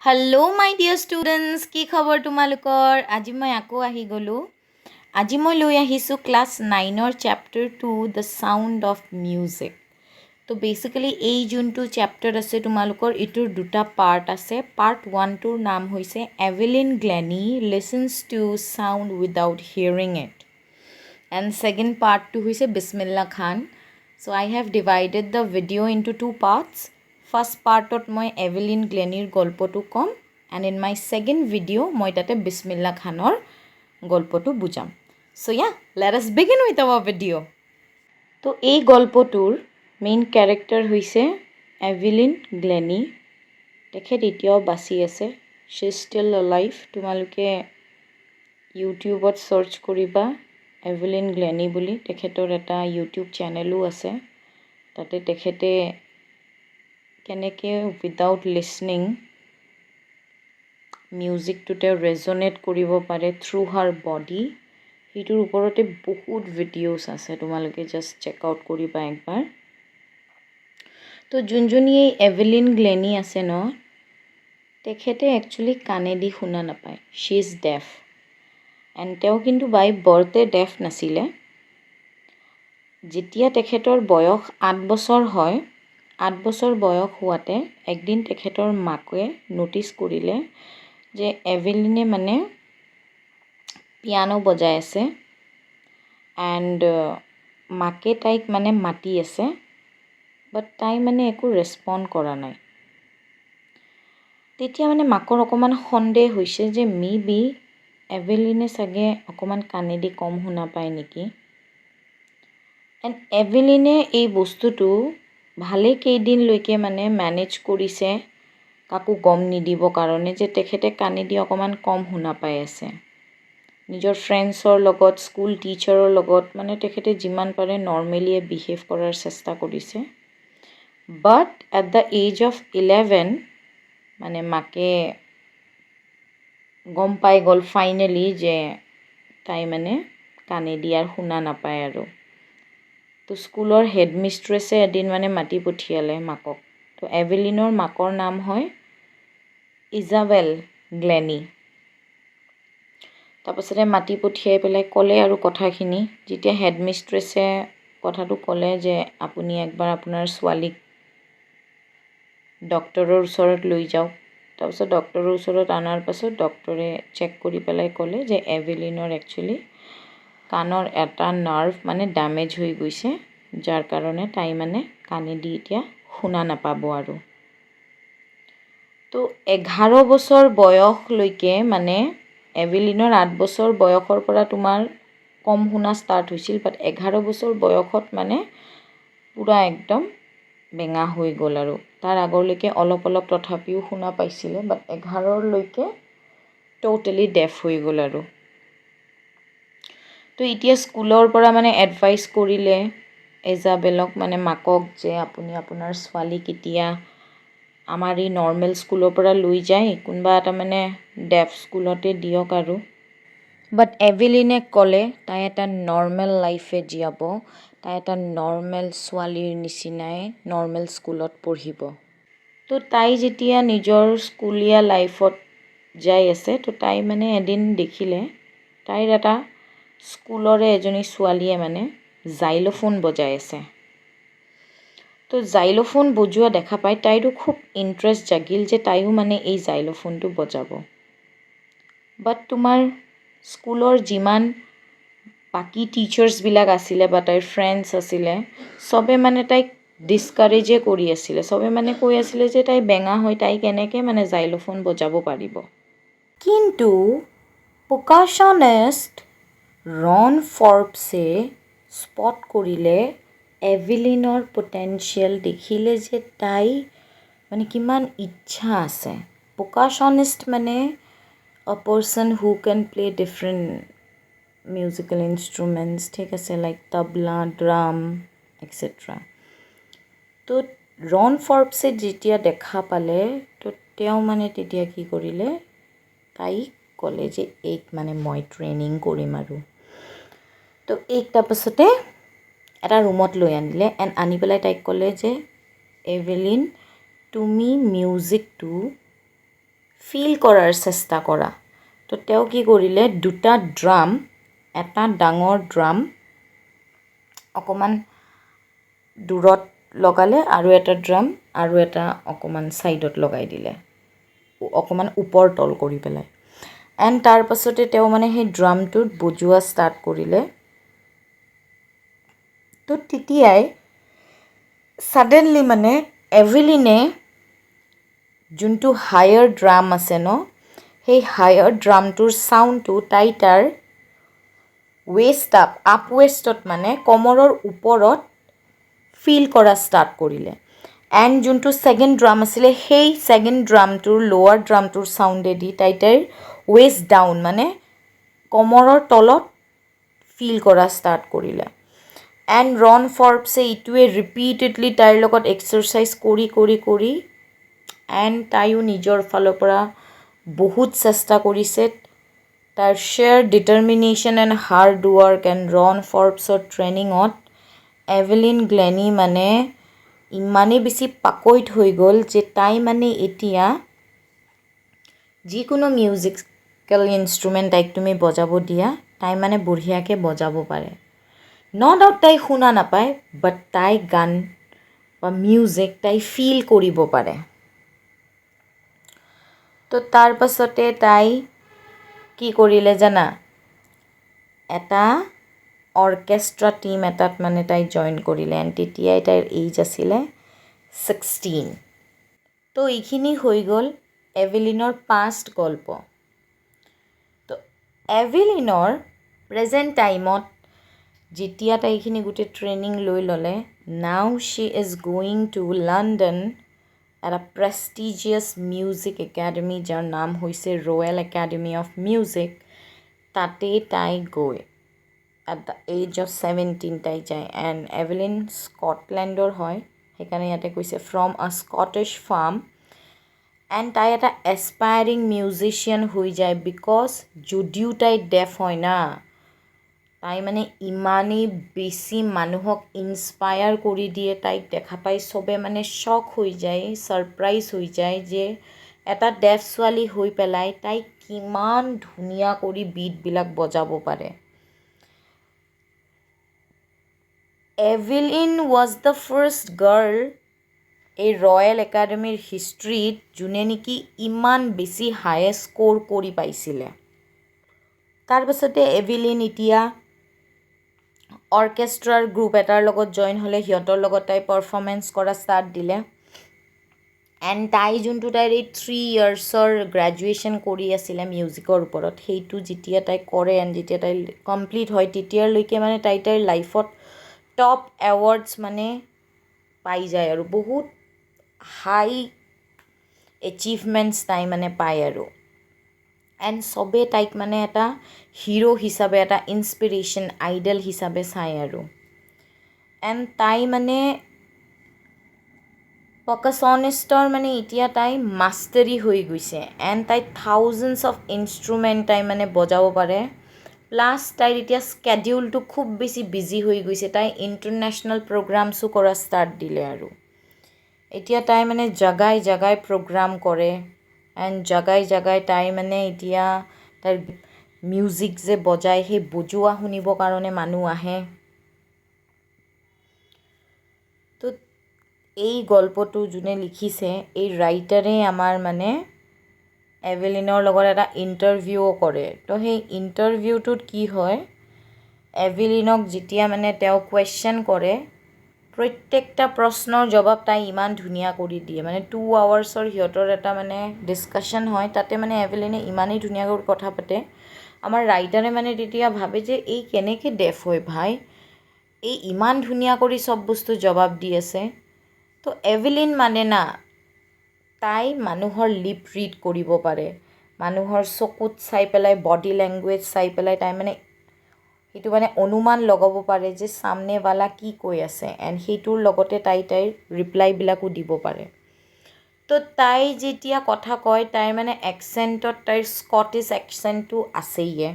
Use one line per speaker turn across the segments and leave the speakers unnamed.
Hello' মাই dear students, কি খবৰ তোমালোকৰ? আজি মই আকৌ আহি গ'লোঁ। আজি মই লৈ আহিছোঁ ক্লাছ 9ৰ chapter 2 the sound of music. তো বেচিকেলি এই যোনটো চেপ্টাৰ আছে তোমালোকৰ, এইটোৰ দুটা পাৰ্ট আছে। পাৰ্ট 1টোৰ নাম হৈছে Evelyn Glennie listens to sound without hearing it, and second পাৰ্টটো হৈছে Bismillah Khan. So' I have divided the video' into 2 parts. First পাৰ্টত মই এভেলিন গ্লেনিৰ গল্পটো ক'ম, and in my second video' মই তাতে বিছমিল্লা খানৰ গল্পটো বুজাম। So' let us begin with our video'. তো এই গল্পটোৰ মেইন কেৰেক্টাৰ হৈছে এভেলিন গ্লেনি। তেখেত এতিয়াও বাচি আছে, শ্বি ইজ ষ্টিল এলাইভ। তোমালোকে ইউটিউবত চাৰ্চ কৰিবা এভেলিন গ্লেনি বুলি। তেখেতৰ এটা ইউটিউব চেনেলো আছে। তাতে তেখেতে কেনেকৈ উইদাউট লিছনিং মিউজিকটোতে ৰেজনেট কৰিব পাৰে থ্ৰু হাৰ বডি, সেইটোৰ ওপৰতে বহুত ভিডিঅ'ছ আছে, তোমালোকে জাষ্ট চেক আউট কৰিবা একবাৰ। তো যোনজনী এই এভেলিন গ্লেনি আছে ন, তেখেতে একচুৱেলি কাণেদি শুনা নাপায়। শ্বি ইজ ডেফ, এণ্ড তেওঁ কিন্তু বাই বাৰ্থে ডেফ নাছিলে। যেতিয়া তেখেতৰ বয়স 8 বছৰ হয়, 8 বছৰ বয়স হোৱাতে একদিন তেখেতৰ মাকে ন'টিছ কৰিলে যে এভেলিনে মানে পিয়ানো বজাই আছে, এণ্ড মাকে তাইক মানে মাতি আছে, বাট তাই মানে একো ৰেচপণ্ড কৰা নাই। তেতিয়া মানে মাকৰ অকণমান সন্দেহ হৈছে যে মে বি এভেলিনে চাগে অকণমান কাণেদি কম শুনা পায় নেকি। এণ্ড এভেলিনে এই বস্তুটো ভালেই কেইদিনলৈকে মানে মেনেজ কৰিছে, কাকো গম নিদিবৰ কাৰণে যে তেখেতে কাণেদি অকণমান কম শুনা পাই আছে। নিজৰ ফ্ৰেণ্ডছৰ লগত, স্কুল টিচাৰৰ লগত মানে তেখেতে যিমান পাৰে নৰ্মেলিয়ে বিহেভ কৰাৰ চেষ্টা কৰিছে। But at the age of 11 মানে মাকে গম পাই গ'ল ফাইনেলি যে তাই মানে কাণেদি আৰু শুনা নাপায় আৰু। তো স্কুলৰ হেডমিষ্ট্ৰেছে এদিন মানে মাতি পঠিয়ালে মাকক। তো এভেলিনৰ মাকৰ নাম হয় ইজাবেল গ্লেনি। তাৰপাছতে মাতি পঠিয়াই পেলাই ক'লে আৰু কথাখিনি। যেতিয়া হেডমিষ্ট্ৰেছে কথাটো ক'লে যে আপুনি একবাৰ আপোনাৰ ছোৱালীক ডক্টৰৰ ওচৰত লৈ যাওক। তাৰপিছত ডক্টৰৰ ওচৰত অনাৰ পাছত ডক্টৰে চেক কৰি পেলাই ক'লে যে এভেলিনৰ একচুৱেলি কাণৰ এটা নাৰ্ভ মানে ডেমেজ হৈ গৈছে, যাৰ কাৰণে তাই মানে কাণেদি এতিয়া শুনা নাপাব আৰু। তো 11 বছৰ বয়সলৈকে মানে এভেলিনৰ 8 বছৰ বয়সৰ পৰা তোমাৰ কম শুনা ষ্টাৰ্ট হৈছিল, বাট 11 বছৰ বয়সত মানে পূৰা একদম বেঙা হৈ গ'ল আৰু। তাৰ আগলৈকে অলপ অলপ তথাপিও শুনা পাইছিলে, বাট 11লৈকে ট'টেলি ডেফ হৈ গ'ল আৰু। তো এতিয়া স্কুলৰ পৰা মানে এডভাইচ কৰিলে ইজাবেলক, মানে মাকক, যে আপুনি আপোনাৰ ছোৱালীক এতিয়া আমাৰ এই নৰ্মেল স্কুলৰ পৰা লৈ যায় কোনোবা এটা মানে ডেফ স্কুলতে দিয়ক আৰু। বাট এভেলিনে ক'লে তাই এটা নৰ্মেল লাইফে জীয়াব, তাই এটা নৰ্মেল ছোৱালীৰ নিচিনাই নৰ্মেল স্কুলত পঢ়িব। তো তাই যেতিয়া নিজৰ স্কুলীয়া লাইফত যাই আছে, তো তাই মানে এদিন দেখিলে তাইৰ এটা স্কুলৰে এজনী ছোৱালীয়ে মানে জাইলোফোন বজাই আছে। তো জাইলোফোন বজোৱা দেখা পাই তাইৰো খুব ইণ্টাৰেষ্ট জাগিল যে তাইও মানে এই জাইলোফোনটো বজাব। বাট তোমাৰ স্কুলৰ যিমান বাকী টিচাৰ্ছবিলাক আছিলে বা তাইৰ ফ্ৰেণ্ডছ আছিলে, চবে মানে তাইক ডিছকাৰেজে কৰি আছিলে। চবে মানে কৈ আছিলে যে তাই বেঙা হৈ তাই কেনেকৈ মানে জাইলোফোন বজাব পাৰিব। কিন্তু পোকাশ্যনিষ্ট ৰন ফৰ্বছে স্পট কৰিলে এভেলিনৰ পটেনচিয়েল, দেখিলে যে তাই মানে কিমান ইচ্ছা আছে। পোকাশ্যনিষ্ট মানে a person who can play different musical instruments, ঠিক আছে, লাইক তবলা, ড্ৰাম এক্সেট্ৰা। তো ৰন ফৰ্বছে যেতিয়া দেখা পালে, তো তেওঁ মানে তেতিয়া কি কৰিলে, তাইক ক'লে যে এইক মানে মই ট্ৰেইনিং কৰিম আৰু। তো এইক তাৰপাছতে এটা ৰুমত লৈ আনিলে, এণ্ড আনি পেলাই তাইক ক'লে যে এভেলিন, তুমি মিউজিকটো ফিল কৰাৰ চেষ্টা কৰা। তো তেওঁ কি কৰিলে, দুটা ড্ৰাম, এটা ডাঙৰ ড্ৰাম অকণমান দূৰত লগালে আৰু এটা ড্ৰাম আৰু এটা অকণমান ছাইডত লগাই দিলে, অকণমান ওপৰ তল কৰি পেলাই। এণ্ড তাৰ পাছতে তেওঁ মানে সেই ড্ৰামটোত বজোৱা ষ্টাৰ্ট কৰিলে। তো তেতিয়াই ছাডেনলি মানে এভেলিনে যোনটো হায়াৰ ড্ৰাম আছে ন, সেই হায়াৰ ড্ৰামটোৰ চাউণ্ডটো তাই তাৰ ৱেষ্ট আপ ৱেষ্টত মানে কমৰৰ ওপৰত ফিল কৰা ষ্টাৰ্ট কৰিলে। এণ্ড যোনটো ছেকেণ্ড ড্ৰাম আছিলে, সেই ছেকেণ্ড ড্ৰামটোৰ লোৱাৰ ড্ৰামটোৰ চাউণ্ডেদি তাইৰ ৱেষ্ট ডাউন মানে কমৰৰ তলত ফিল কৰা ষ্টাৰ্ট কৰিলে। এণ্ড ৰন ফৰ্বছে ইটোৱে ৰিপিটেডলি তাইৰ লগত এক্সাৰচাইজ কৰি কৰি কৰি এণ্ড তাইও নিজৰ ফালৰ পৰা বহুত চেষ্টা কৰিছে। তাইৰ sheer determination and hard work and ৰন ফৰ্বছৰ ট্ৰেইনিঙত এভেলিন গ্লেনি মানে ইমানেই বেছি পাকৈত হৈ গ'ল যে তাই মানে এতিয়া যিকোনো মিউজিকেল ইনষ্ট্ৰুমেণ্ট তাইক তুমি বজাব দিয়া, তাই মানে বঢ়িয়াকৈ বজাব পাৰে। ন ডাউট তাই শুনা নাপায়, বাট তাই গান বা মিউজিক তাই ফিল কৰিব পাৰে। তো তাৰ পাছতে তাই কি কৰিলে জানা, এটা অৰ্কেষ্ট্ৰা টীম এটাত মানে তাই জইন কৰিলে। এণ্ড তেতিয়াই তাইৰ এইজ আছিলে 16। তো এইখিনি হৈ গ'ল এভেলিনৰ পাষ্ট গল্প। তো এভেলিনৰ প্ৰেজেণ্ট টাইমত যেতিয়া তাই এইখিনি গোটেই ট্ৰেইনিং লৈ ল'লে, নাও শ্বি ইজ গোয়িং টু লণ্ডন এটা প্ৰেষ্টিজিয়াছ মিউজিক একাডেমি, যাৰ নাম হৈছে ৰয়েল একাডেমি অফ মিউজিক। তাতেই তাই গৈ এট দ্য এজ অফ 17 তাই যায়। এণ্ড এভেলিন স্কটলেণ্ডৰ হয়, সেইকাৰণে ইয়াতে কৈছে ফ্ৰম আ স্কটিছ ফাৰ্ম। এণ্ড তাই এটা এছপায়াৰিং মিউজিচিয়ান হৈ যায়, বিকজ যদিও তাই ডেফ হয় না, তাই মানে ইমানেই বেছি মানুহক ইনস্পায়াৰ কৰি দিয়ে। তাইক দেখা পাই চবে মানে শ্বক হৈ যায়, ছাৰপ্ৰাইজ হৈ যায় যে এটা ডেফ ছোৱালী হৈ পেলাই তাই কিমান ধুনীয়া কৰি বিটবিলাক বজাব পাৰে। Evelyn was the first girl এই ৰয়েল একাডেমীৰ হিষ্ট্ৰীত যোনে নেকি ইমান বেছি হায়েষ্ট স্ক'ৰ কৰি পাইছিলে। তাৰপাছতে এভেলিন এতিয়া অৰ্কেষ্ট্ৰাৰ গ্ৰুপ এটাৰ লগত জইন হ'লে, সিহঁতৰ লগত তাই পাৰফৰ্মেঞ্চ কৰা ষ্টাৰ্ট দিলে। এণ্ড তাই যোনটো তাইৰ এই 3 ইয়াৰ্ছৰ গ্ৰেজুৱেশ্যন কৰি আছিলে মিউজিকৰ ওপৰত, সেইটো যেতিয়া তাই কৰে এণ্ড যেতিয়া তাই কমপ্লিট হয়, তেতিয়ালৈকে মানে তাইৰ লাইফত টপ এৱাৰ্ডছ মানে পাই যায় আৰু বহুত হাই এচিভমেণ্টছ তাই মানে পায় আৰু। এণ্ড চবে তাইক মানে এটা হিৰ' হিচাপে, এটা ইনস্পিৰেশ্যন আইডল হিচাপে চায় আৰু। এণ্ড তাই মানে পাৰ্কাচনিষ্টৰ মানে এতিয়া তাই মাষ্টাৰী হৈ গৈছে। এণ্ড তাই থাউজেণ্ডছ অফ ইনষ্ট্ৰুমেণ্ট তাই মানে বজাব পাৰে। প্লাছ তাইৰ এতিয়া স্কেডিউলটো খুব বেছি বিজি হৈ গৈছে। তাই ইণ্টাৰনেশ্যনেল প্ৰগ্ৰামছো কৰা ষ্টাৰ্ট দিলে আৰু। এতিয়া তাই মানে জাগাই জাগাই প্ৰগ্ৰাম কৰে। এণ্ড জাগাই জাগাই তাই মানে এতিয়া তাইৰ মিউজিক যে বজায়, সেই বজোৱা শুনিবৰ কাৰণে মানুহ আহে। তো এই গল্পটো যোনে লিখিছে, এই ৰাইটাৰে আমাৰ মানে এভেলিনৰ লগত এটা ইণ্টাৰভিউও কৰে। তো সেই ইণ্টাৰভিউটোত কি হয়, এভেলিনক যেতিয়া মানে তেওঁ কুৱেশ্যন কৰে, প্ৰত্যেকটা প্ৰশ্নৰ জবাব তাই ইমান ধুনীয়া কৰি দিয়ে। মানে 2 আৱাৰ্ছৰ সিহঁতৰ এটা মানে ডিছকাশ্যন হয়, তাতে মানে এভেলিনে ইমানেই ধুনীয়াকৈ কথা পাতে, আমাৰ ৰাইটাৰে মানে তেতিয়া ভাবে যে এই কেনেকৈ ডেফ হয় ভাই, এই ইমান ধুনীয়া কৰি চব বস্তু জবাব দি আছে। তো এভেলিন মানে না, তাই মানুহৰ লিপ ৰিড কৰিব পাৰে, মানুহৰ চকুত চাই পেলাই, বডি লেংগুৱেজ চাই পেলাই তাই মানে সেইটো মানে অনুমান লগাব পাৰে যে সামনেৱালা কি কৈ আছে। এণ্ড সেইটোৰ লগতে তাইৰ ৰিপ্লাইবিলাকো দিব পাৰে। তো তাই যেতিয়া কথা কয়, তাইৰ মানে একচেণ্টত তাইৰ স্কটিছ একচেণ্টটো আছেয়ে।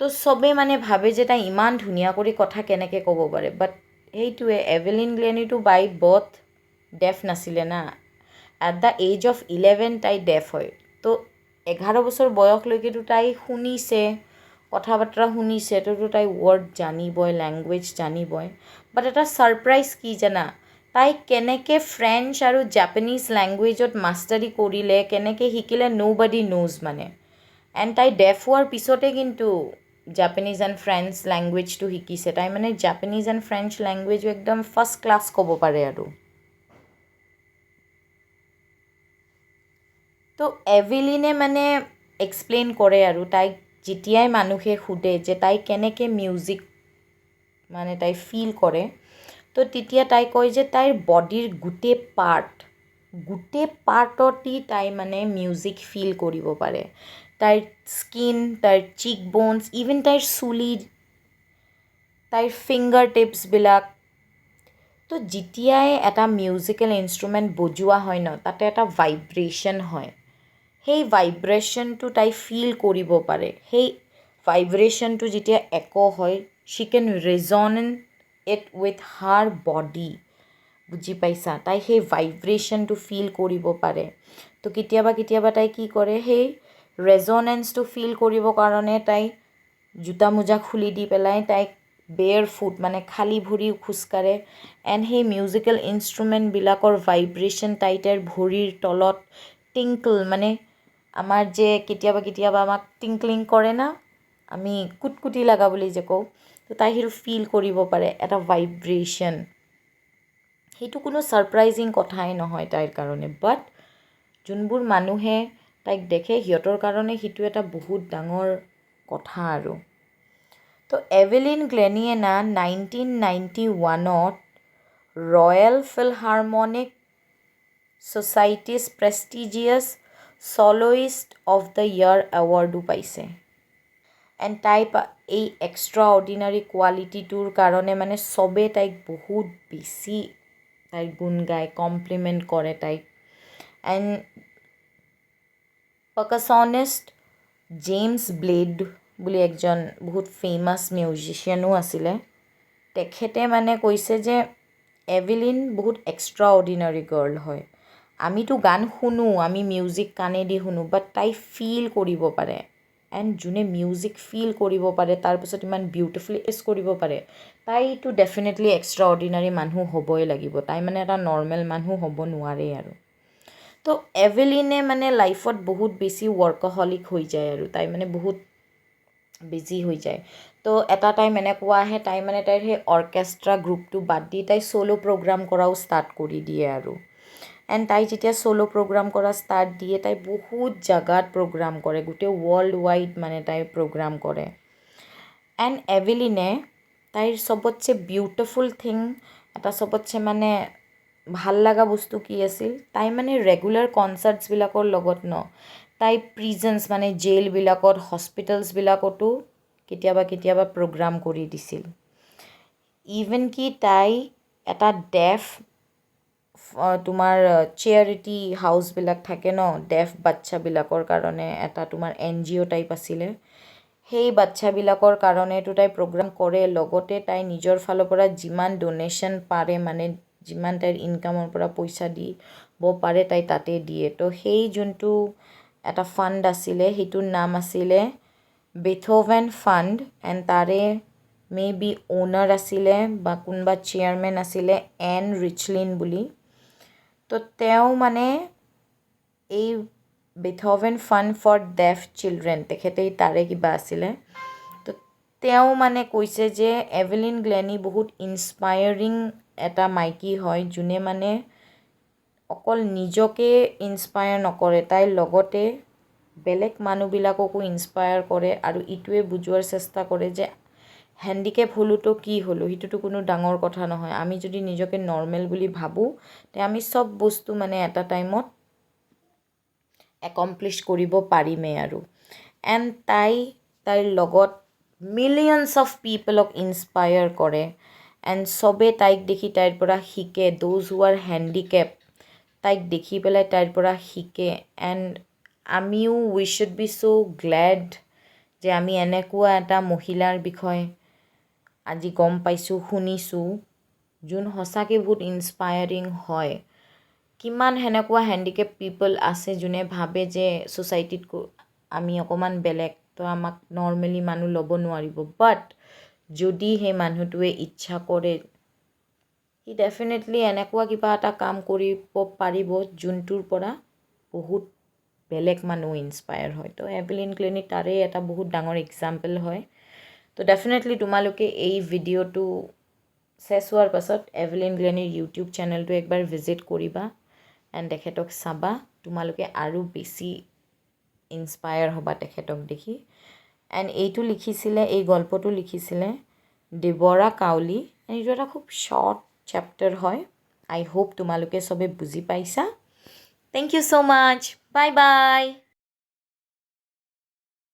তো চবেই মানে ভাবে যে তাই ইমান ধুনীয়া কৰি কথা কেনেকৈ ক'ব পাৰে। বাট সেইটোৱে, এভেলিন গ্লেনিটো বাই বাৰ্থ ডেফ নাছিলে না। এট দ্য এজ অফ 11 তাই ডেফ হয়। তো 11 বছৰ বয়সলৈকেতো তাই শুনিছে, কথা বতৰা শুনিছে, তো তাই ৱৰ্ড জানিবই, লেংগুৱেজ জানিবই। বাট এটা ছাৰপ্ৰাইজ কি জানা, তাই কেনেকৈ ফ্ৰেঞ্চ আৰু জাপানীজ লেংগুৱেজত মাষ্টাৰী কৰিলে, কেনেকৈ শিকিলে, ন'বডি নোজ মানে। এণ্ড তাই ডেফ হোৱাৰ পিছতে কিন্তু জাপানীজ এণ্ড ফ্ৰেঞ্চ লেংগুৱেজটো শিকিছে। তাই মানে জাপানীজ এণ্ড ফ্ৰেঞ্চ লেংগুৱেজো একদম ফাৰ্ষ্ট ক্লাছ ক'ব পাৰে আৰু। তো এভিলিনে মানে এক্সপ্লেইন কৰে আৰু তাইক যেতিয়াই মানুহে সোধে যে তাই কেনেকৈ মিউজিক মানে তাই ফিল কৰে, তো তেতিয়া তাই কয় যে তাইৰ বডিৰ গোটেই পাৰ্টতেই তাই মানে মিউজিক ফিল কৰিব পাৰে। তাইৰ স্কিন, তাইৰ চিক ব'নছ, ইভেন তাইৰ চুলি, তাইৰ ফিংগাৰ টিপছবিলাক। তো যেতিয়াই এটা মিউজিকেল ইনষ্ট্ৰুমেণ্ট বজোৱা হয় ন, তাতে এটা ভাইব্ৰেশ্যন হয়। সেই ভাইব্ৰেশ্যনটো তাই ফিল কৰিব পাৰে। সেই ভাইব্ৰেশ্যনটো যেতিয়া একো হয়, শ্বি কেন ৰেজনেট ইট উইথ হাৰ বডি। বুজি পাইছা? তাই সেই ভাইব্ৰেশ্যনটো ফিল কৰিব পাৰে। তো কেতিয়াবা তাই কি কৰে, সেই ৰেজনেঞ্চটো ফিল কৰিবৰ কাৰণে তাই জোতা মোজা খুলি দি পেলাই তাইক বেৰ ফুট মানে খালী ভৰি খোজকাঢ়ে। এণ্ড সেই মিউজিকেল ইনষ্ট্ৰুমেণ্টবিলাকৰ ভাইব্ৰেশ্যন তাইৰ ভৰিৰ তলত টিংকল মানে আমাৰ যে কেতিয়াবা আমাক টিংকলিং কৰে না, আমি কুটকুটি লগা বুলি যে কওঁ, তো তাই সেইটো ফিল কৰিব পাৰে, এটা ভাইব্ৰেশ্যন। সেইটো কোনো ছাৰপ্ৰাইজিং কথাই নহয় তাইৰ কাৰণে, বাট যোনবোৰ মানুহে তাইক দেখে সিহঁতৰ কাৰণে সেইটো এটা বহুত ডাঙৰ কথা আৰু। তো এভেলিন গ্লেনিয়ে 1991 Royal Philharmonic Society's prestigious soloist of the year এৱাৰ্ডো পাইছে। এণ্ড তাই এই এক্সট্ৰা অৰ্ডিনাৰী কোৱালিটিটোৰ কাৰণে মানে চবেই তাইক বহুত বেছি তাইৰ গুণ গায়, কমপ্লিমেণ্ট কৰে তাইক। এণ্ড পাৰ্কাছনিষ্ট জেমছ ব্লেড বুলি একজন বহুত ফেমাছ মিউজিচিয়ানো আছিলে, তেখেতে মানে কৈছে যে এভিলিন বহুত এক্সট্ৰা অৰ্ডিনাৰী গাৰ্ল হয়। আমিতো গান শুনো, আমি মিউজিক কাণেদি শুনো, বাট তাই ফিল কৰিব পাৰে। এণ্ড যোনে মিউজিক ফিল কৰিব পাৰে, তাৰপিছত ইমান বিউটিফুলি কৰিব পাৰে, তাইতো ডেফিনেটলি এক্সট্ৰা অৰ্ডিনাৰী মানুহ হ'বই লাগিব। তাই মানে এটা নৰ্মেল মানুহ হ'ব নোৱাৰে আৰু। তো এভেলিনে মানে লাইফত বহুত বেছি ৱৰ্কহলিক হৈ যায় আৰু তাই মানে বহুত বিজি হৈ যায়। তো এটা টাইম এনেকুৱা আহে, তাই মানে তাইৰ সেই অৰ্কেষ্ট্ৰা গ্ৰুপটো বাদ দি তাই ছ'ল' প্ৰগ্ৰাম কৰাও ষ্টাৰ্ট কৰি দিয়ে আৰু। এণ্ড তাই যেতিয়া ছ'ল' প্ৰগ্ৰাম কৰা ষ্টাৰ্ট দিয়ে, তাই বহুত জেগাত প্ৰগ্ৰাম কৰে, গোটেই ৱৰ্ল্ড ৱাইড মানে তাই প্ৰগ্ৰাম কৰে। এণ্ড এভেলিনে তাইৰ চবতছে বিউটিফুল থিং, এটা চবতছে মানে ভাল লগা বস্তু কি আছিল, তাই মানে ৰেগুলাৰ কনচাৰ্টছবিলাকৰ লগত ন, তাই প্ৰিজেন্স মানে জেইলবিলাকত, হস্পিটেলছবিলাকতো কেতিয়াবা প্ৰগ্ৰাম কৰি দিছিল। ইভেন কি তাই এটা ডেফ তোমাৰ চেয়াৰিটি হাউচবিলাক থাকে ন, ডেফ বাচ্ছাবিলাকৰ কাৰণে এটা তোমাৰ NGO টাইপ আছিলে, সেই বাচ্ছাবিলাকৰ কাৰণেতো তাই প্ৰগ্ৰাম কৰে। লগতে তাই নিজৰ ফালৰ পৰা যিমান ডনেশ্যন পাৰে, মানে যিমান তাইৰ ইনকামৰ পৰা পইচা দিব পাৰে তাই তাতে দিয়ে। তো সেই যোনটো এটা ফাণ্ড আছিলে, সেইটোৰ নাম আছিলে বেথোভেন ফাণ্ড। এণ্ড তাৰে মে বি অ'নাৰ আছিলে বা কোনোবা চেয়াৰমেন আছিলে এন ৰিচলিন বুলি। তো তেওঁ মানে এই Beethoven fund for deaf children, তেখেতেই তাৰে কিবা আছিলে। তো তেওঁ মানে কৈছে যে এভেলিন গ্লেনি বহুত ইনস্পায়াৰিং এটা মাইকী হয়, যোনে মানে অকল নিজকে ইনস্পায়াৰ নকৰে, তাইৰ লগতে বেলেগ মানুহবিলাককো ইনস্পায়াৰ কৰে আৰু ইটোৱে বুজোৱাৰ চেষ্টা কৰে যে হেণ্ডিকেপ হ'লোতো কি হ'লোঁ, সেইটোতো কোনো ডাঙৰ কথা নহয়। আমি যদি নিজকে নৰ্মেল বুলি ভাবোঁ, তে আমি চব বস্তু মানে এটা টাইমত একমপ্লিছ কৰিব পাৰিমেই আৰু। এণ্ড তাইৰ লগত মিলিয়নছ অফ পিপলক ইনস্পায়াৰ কৰে। এণ্ড চবে তাইক দেখি তাইৰ পৰা শিকে। দ'জ হু আৰ হেণ্ডিকেপ তাইক দেখি পেলাই তাইৰ পৰা শিকে। এণ্ড আমিও উই শ্বুড বি ছ' গ্লেড যে আমি এনেকুৱা এটা মহিলাৰ বিষয়ে আজি গম পাইছোঁ, শুনিছোঁ, যোন সঁচাকৈ বহুত ইনস্পায়াৰিং হয়। কিমান সেনেকুৱা হেণ্ডিকেপ পিপল আছে যোনে ভাবে যে ছ'চাইটিত আমি অকণমান বেলেগ তো আমাক নৰ্মেলি মানুহ ল'ব নোৱাৰিব বাট যদি সেই মানুহটোৱে ইচ্ছা কৰে সি ডেফিনেটলি এনেকুৱা কিবা এটা কাম কৰিব পাৰিব যোনটোৰ পৰা বহুত বেলেগ মানুহ ইনস্পায়াৰ হয় তো এভেলিন ক্লিনি তাৰে এটা বহুত ডাঙৰ এক্সাম্পল হয় তো ডেফিনেটলি তোমালোকে এই ভিডিঅ'টো চেছ হোৱাৰ পাছত এভেলিন গ্লেনিৰ ইউটিউব চেনেলটো একবাৰ ভিজিট কৰিবা এণ্ড তেখেতক চাবা তোমালোকে আৰু বেছি ইনস্পায়াৰ হ'বা তেখেতক দেখি এণ্ড এইটো লিখিছিলে এই গল্পটো লিখিছিলে ডিবৰা কাউলি এইটো এটা খুব শ্বৰ্ট চেপ্টাৰ হয় আই হোপ তোমালোকে চবে বুজি পাইছা thank you so' much bye bye